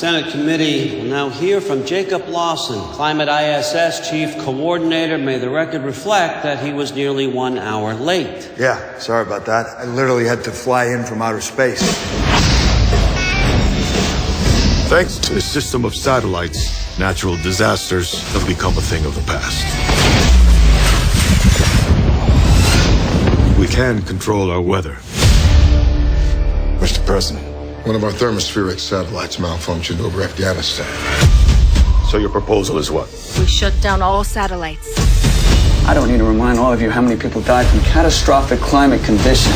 Senate committee will now hear from Jacob Lawson, Climate ISS Chief Coordinator. May the record reflect that he was nearly 1 hour late. Yeah, sorry about that. I literally had to fly in from outer space. Thanks to a system of satellites, natural disasters have become a thing of the past. We can control our weather. Mr. President, one of our thermospheric satellites malfunctioned over Afghanistan. So your proposal is what? We shut down all satellites. I don't need to remind all of you how many people died from catastrophic climate conditions.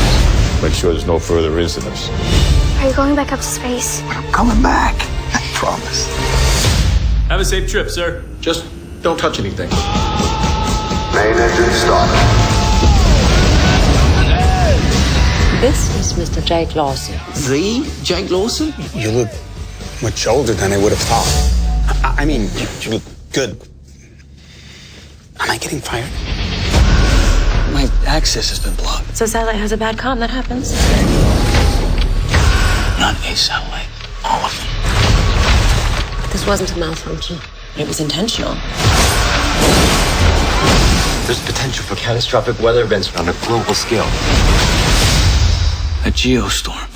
Make sure there's no further incidents. Are you going back up to space? I'm coming back. I promise. Have a safe trip, sir. Just don't touch anything. Main engine stop. This is Mr. Jake Lawson. The Jake Lawson? You look much older than I would have thought. I mean, you look good. Am I getting fired? My access has been blocked. So satellite has a bad comm, that happens. Not a satellite. All of them. This wasn't a malfunction. It was intentional. There's potential for catastrophic weather events on a global scale. A geostorm.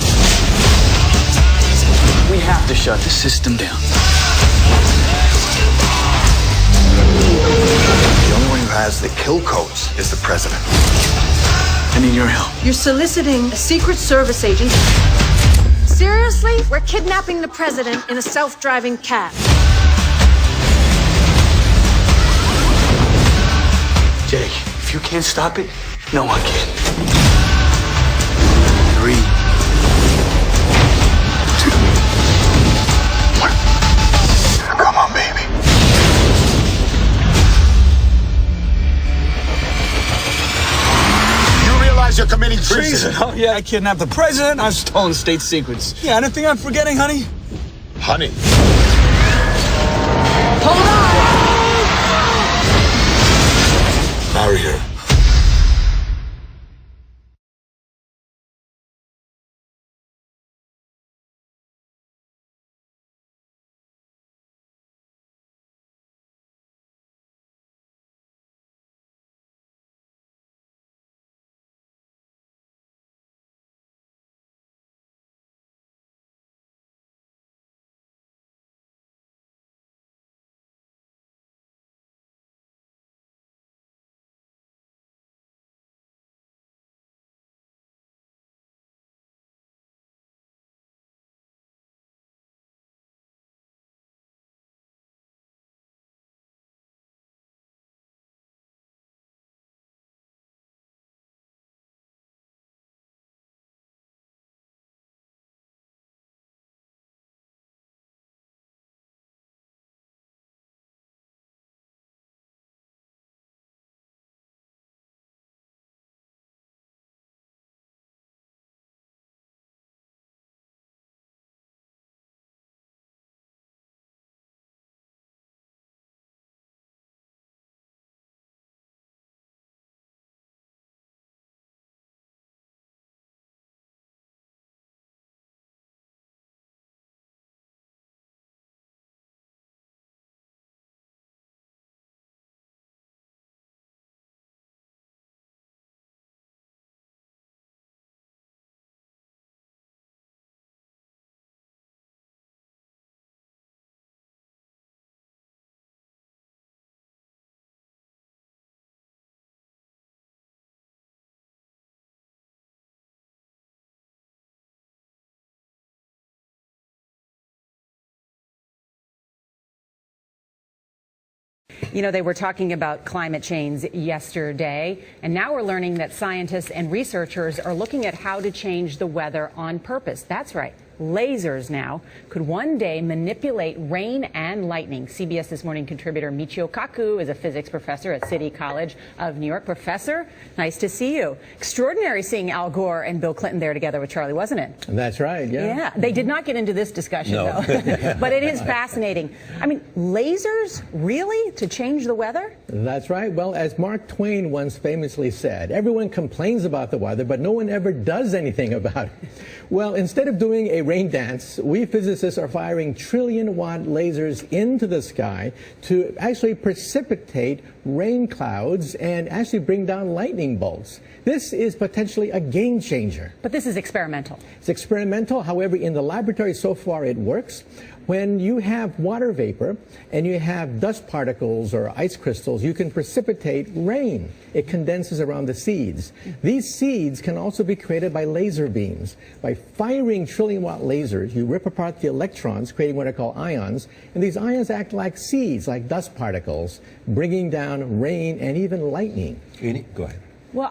We have to shut the system down. The only one who has the kill codes is the president. I need your help. You're soliciting a Secret Service agent. Seriously? We're kidnapping the president in a self-driving cab. Jake, if you can't stop it, no one can. 3, 2, 1. Come on, baby. You realize you're committing treason? Oh, yeah, I kidnapped the president. I've stolen state secrets. Yeah, anything I'm forgetting, honey? Honey. Hold on! Marry her. You know, they were talking about climate change yesterday, and now we're learning that scientists and researchers are looking at how to change the weather on purpose. That's right. Lasers now could one day manipulate rain and lightning. CBS This Morning contributor Michio Kaku is a physics professor at City College of New York. Professor, nice to see you. Extraordinary seeing Al Gore and Bill Clinton there together with Charlie, wasn't it? That's right, yeah. Yeah, they did not get into this discussion, no. though. But it is fascinating. I mean, lasers, really, to change the weather? That's right. Well, as Mark Twain once famously said, everyone complains about the weather, but no one ever does anything about it. Well, instead of doing a rain dance, we physicists are firing trillion-watt lasers into the sky to actually precipitate rain clouds and actually bring down lightning bolts. This is potentially a game changer. But this is experimental. It's experimental. However, in the laboratory so far it works. When you have water vapor and you have dust particles or ice crystals, you can precipitate rain. It condenses around the seeds. These seeds can also be created by laser beams. By firing trillion-watt lasers, you rip apart the electrons, creating what are called ions, and these ions act like seeds, like dust particles, bringing down rain and even lightning. Go ahead. Well,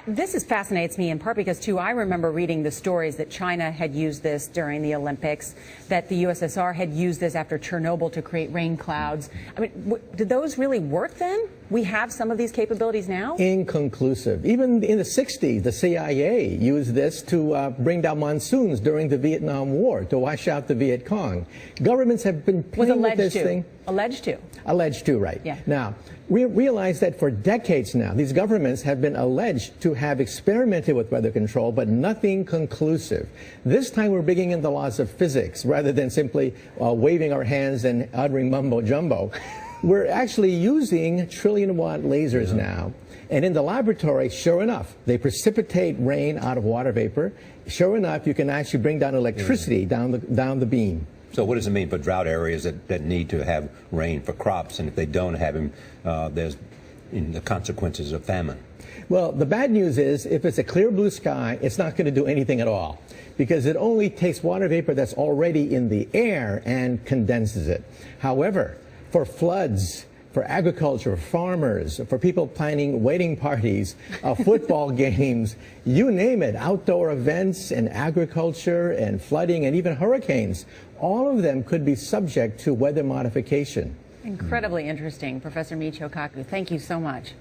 this fascinates me in part because, too, I remember reading the stories that China had used this during the Olympics, that the USSR had used this after Chernobyl to create rain clouds. I mean, did those really work then? We have some of these capabilities now? Inconclusive. Even in the 60s, the CIA used this to bring down monsoons during the Vietnam War, to wash out the Viet Cong. Governments have been playing with this thing. Alleged to. Alleged to, right. Yeah. Now, we realize that for decades now, these governments have been alleged to have experimented with weather control, but nothing conclusive. This time we're bringing in the laws of physics rather than simply waving our hands and uttering mumbo-jumbo. We're actually using trillion-watt lasers now. And in the laboratory, sure enough, they precipitate rain out of water vapor. Sure enough, you can actually bring down electricity down the beam. So what does it mean for drought areas that need to have rain for crops, and if they don't have them, there's the consequences of famine? Well, the bad news is if it's a clear blue sky, it's not going to do anything at all because it only takes water vapor that's already in the air and condenses it. However, for floods, for agriculture, farmers, for people planning wedding parties, football games, you name it, outdoor events and agriculture and flooding and even hurricanes, all of them could be subject to weather modification. Incredibly interesting. Professor Michio Kaku, thank you so much.